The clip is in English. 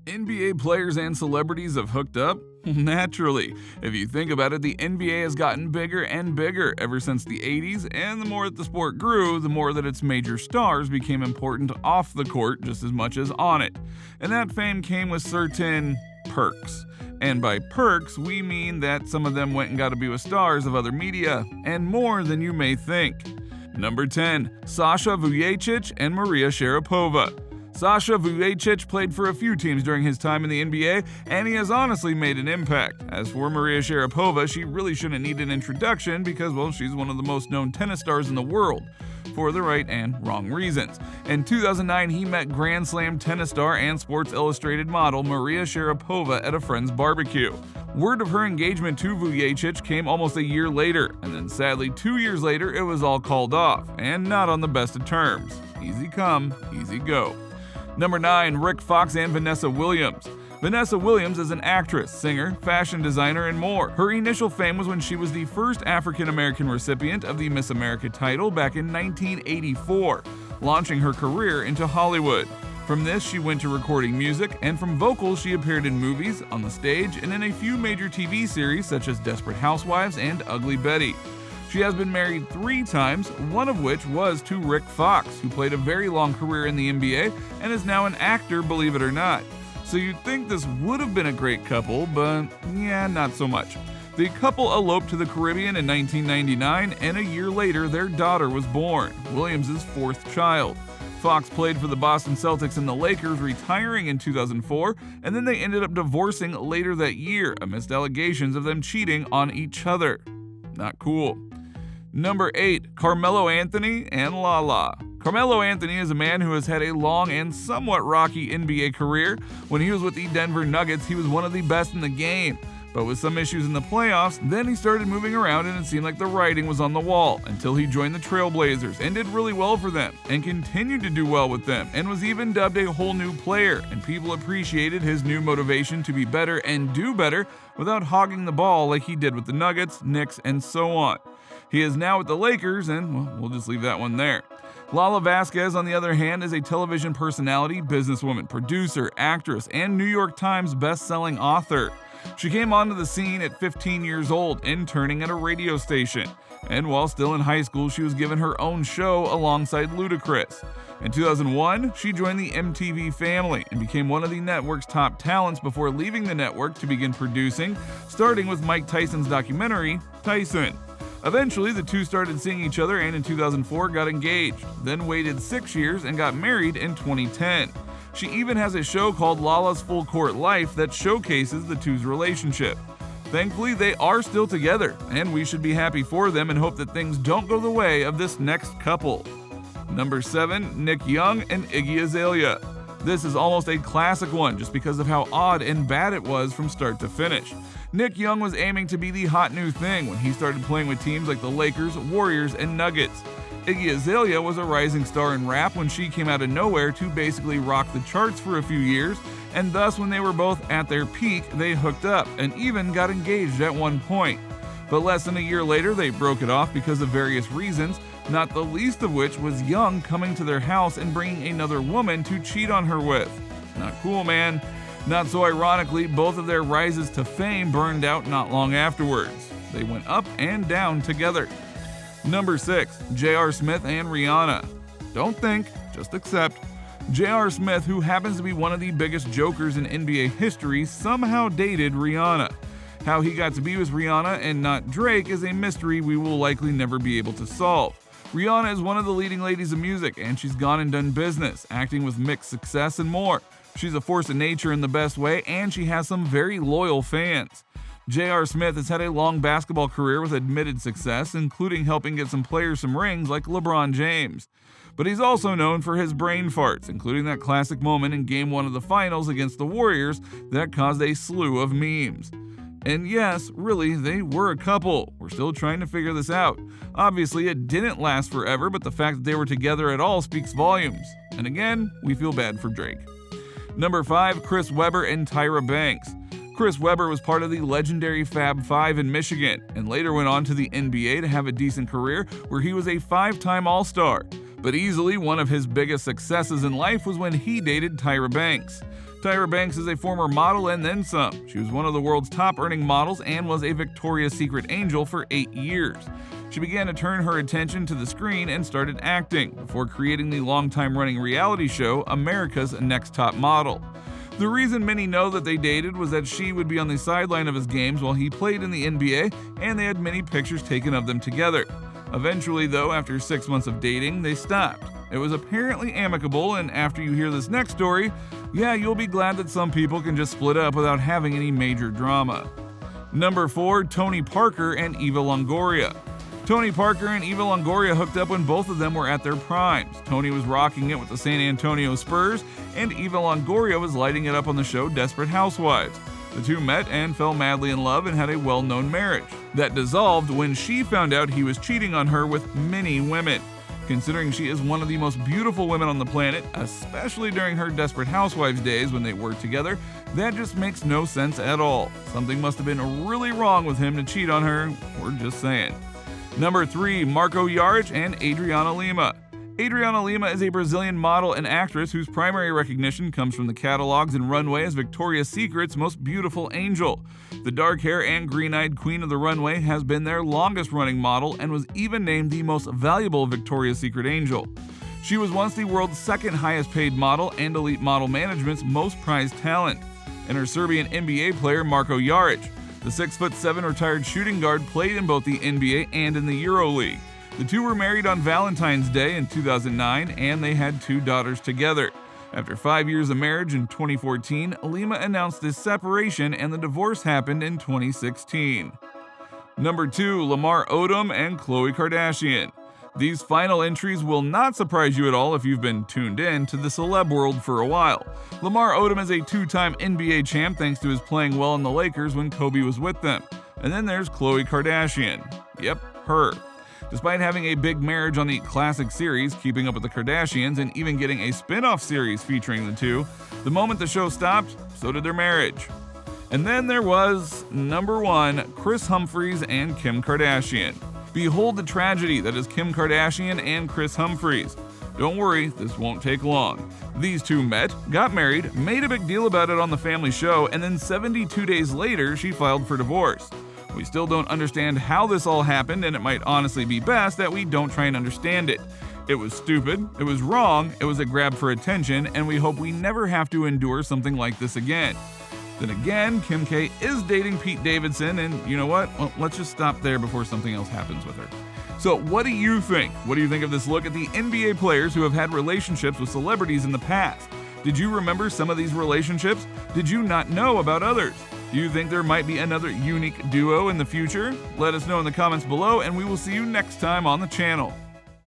NBA players and celebrities have hooked up? Naturally. If you think about it, the NBA has gotten bigger and bigger ever since the 80s, and the more that the sport grew, the more that its major stars became important off the court just as much as on it. And that fame came with certain perks. And by perks, we mean that some of them went and got to be with stars of other media, and more than you may think. Number 10. Sasha, Vujacic, and Maria Sharapova. Sasha Vujacic played for a few teams during his time in the NBA, and he has honestly made an impact. As for Maria Sharapova, she really shouldn't need an introduction because, well, she's one of the most known tennis stars in the world, for the right and wrong reasons. In 2009, he met Grand Slam tennis star and Sports Illustrated model Maria Sharapova at a friend's barbecue. Word of her engagement to Vujacic came almost a year later, and then sadly 2 years later it was all called off, and not on the best of terms. Easy come, easy go. Number 9. Rick Fox and Vanessa Williams. Vanessa Williams is an actress, singer, fashion designer, and more. Her initial fame was when she was the first African-American recipient of the Miss America title back in 1984, launching her career into Hollywood. From this, she went to recording music, and from vocals, she appeared in movies, on the stage, and in a few major TV series such as Desperate Housewives and Ugly Betty. She has been married 3 times, one of which was to Rick Fox, who played a very long career in the NBA and is now an actor, believe it or not. So you'd think this would have been a great couple, but yeah, not so much. The couple eloped to the Caribbean in 1999, and a year later their daughter was born, Williams' 4th child. Fox played for the Boston Celtics and the Lakers, retiring in 2004, and then they ended up divorcing later that year amidst allegations of them cheating on each other. Not cool. Number 8. Carmelo Anthony and Lala. Carmelo Anthony is a man who has had a long and somewhat rocky NBA career. When he was with the Denver Nuggets, he was one of the best in the game. But with some issues in the playoffs, then he started moving around and it seemed like the writing was on the wall until he joined the Trail Blazers and did really well for them and continued to do well with them and was even dubbed a whole new player, and people appreciated his new motivation to be better and do better without hogging the ball like he did with the Nuggets, Knicks, and so on. He is now with the Lakers, and well, we'll just leave that one there. Lala Vasquez, on the other hand, is a television personality, businesswoman, producer, actress, and New York Times best-selling author. She came onto the scene at 15 years old, interning at a radio station. And while still in high school, she was given her own show alongside Ludacris. In 2001, she joined the MTV family and became one of the network's top talents before leaving the network to begin producing, starting with Mike Tyson's documentary, Tyson. Eventually, the two started seeing each other and in 2004 got engaged, then waited 6 years and got married in 2010. She even has a show called Lala's Full Court Life that showcases the two's relationship. Thankfully, they are still together, and we should be happy for them and hope that things don't go the way of this next couple. Number 7. Nick Young and Iggy Azalea. This is almost a classic one just because of how odd and bad it was from start to finish. Nick Young was aiming to be the hot new thing when he started playing with teams like the Lakers, Warriors, and Nuggets. Iggy Azalea was a rising star in rap when she came out of nowhere to basically rock the charts for a few years, and thus when they were both at their peak, they hooked up and even got engaged at one point. But less than a year later, they broke it off because of various reasons, not the least of which was Young coming to their house and bringing another woman to cheat on her with. Not cool, man. Not so ironically, both of their rises to fame burned out not long afterwards. They went up and down together. Number 6. J.R. Smith and Rihanna. Don't think, just accept. J.R. Smith, who happens to be one of the biggest jokers in NBA history, somehow dated Rihanna. How he got to be with Rihanna and not Drake is a mystery we will likely never be able to solve. Rihanna is one of the leading ladies of music, and she's gone and done business, acting with mixed success and more. She's a force of nature in the best way, and she has some very loyal fans. J.R. Smith has had a long basketball career with admitted success, including helping get some players some rings like LeBron James. But he's also known for his brain farts, including that classic moment in Game 1 of the Finals against the Warriors that caused a slew of memes. And yes, really, they were a couple. We're still trying to figure this out. Obviously, it didn't last forever, but the fact that they were together at all speaks volumes. And again, we feel bad for Drake. Number 5. Chris Webber and Tyra Banks. Chris Webber was part of the legendary Fab Five in Michigan, and later went on to the NBA to have a decent career where he was a 5-time All-Star. But easily one of his biggest successes in life was when he dated Tyra Banks. Tyra Banks is a former model and then some. She was one of the world's top-earning models and was a Victoria's Secret angel for 8 years. She began to turn her attention to the screen and started acting, before creating the long-time-running reality show America's Next Top Model. The reason many know that they dated was that she would be on the sideline of his games while he played in the NBA, and they had many pictures taken of them together. Eventually, though, after 6 months of dating, they stopped. It was apparently amicable, and after you hear this next story, yeah, you'll be glad that some people can just split up without having any major drama. Number 4, Tony Parker and Eva Longoria. Tony Parker and Eva Longoria hooked up when both of them were at their primes. Tony was rocking it with the San Antonio Spurs, and Eva Longoria was lighting it up on the show Desperate Housewives. The two met and fell madly in love and had a well-known marriage. That dissolved when she found out he was cheating on her with many women. Considering she is one of the most beautiful women on the planet, especially during her Desperate Housewives days when they were together, that just makes no sense at all. Something must have been really wrong with him to cheat on her, we're just saying. Number 3, Marko Jaric and Adriana Lima. Adriana Lima is a Brazilian model and actress whose primary recognition comes from the catalogs and runway as Victoria's Secret's most beautiful angel. The dark hair and green-eyed queen of the runway has been their longest-running model and was even named the most valuable Victoria's Secret angel. She was once the world's second highest-paid model and Elite Model Management's most prized talent. And her Serbian NBA player Marko Jaric. The 6'7" retired shooting guard played in both the NBA and in the EuroLeague. The two were married on Valentine's Day in 2009, and they had 2 daughters together. After 5 years of marriage in 2014, Lima announced his separation and the divorce happened in 2016. Number 2, Lamar Odom and Khloe Kardashian. These final entries will not surprise you at all if you've been tuned in to the celeb world for a while. Lamar Odom is a 2-time NBA champ thanks to his playing well in the Lakers when Kobe was with them. And then there's Khloe Kardashian. Yep, her. Despite having a big marriage on the classic series, Keeping Up with the Kardashians, and even getting a spin-off series featuring the two, the moment the show stopped, so did their marriage. And then there was, number 1, Kris Humphries and Kim Kardashian. Behold the tragedy that is Kim Kardashian and Kris Humphries. Don't worry, this won't take long. These two met, got married, made a big deal about it on the family show, and then 72 days later, she filed for divorce. We still don't understand how this all happened, and it might honestly be best that we don't try and understand it. It was stupid, it was wrong, it was a grab for attention, and we hope we never have to endure something like this again. Then again, Kim K is dating Pete Davidson, and you know what? Well, let's just stop there before something else happens with her. So what do you think? What do you think of this look at the NBA players who have had relationships with celebrities in the past? Did you remember some of these relationships? Did you not know about others? Do you think there might be another unique duo in the future? Let us know in the comments below, and we will see you next time on the channel.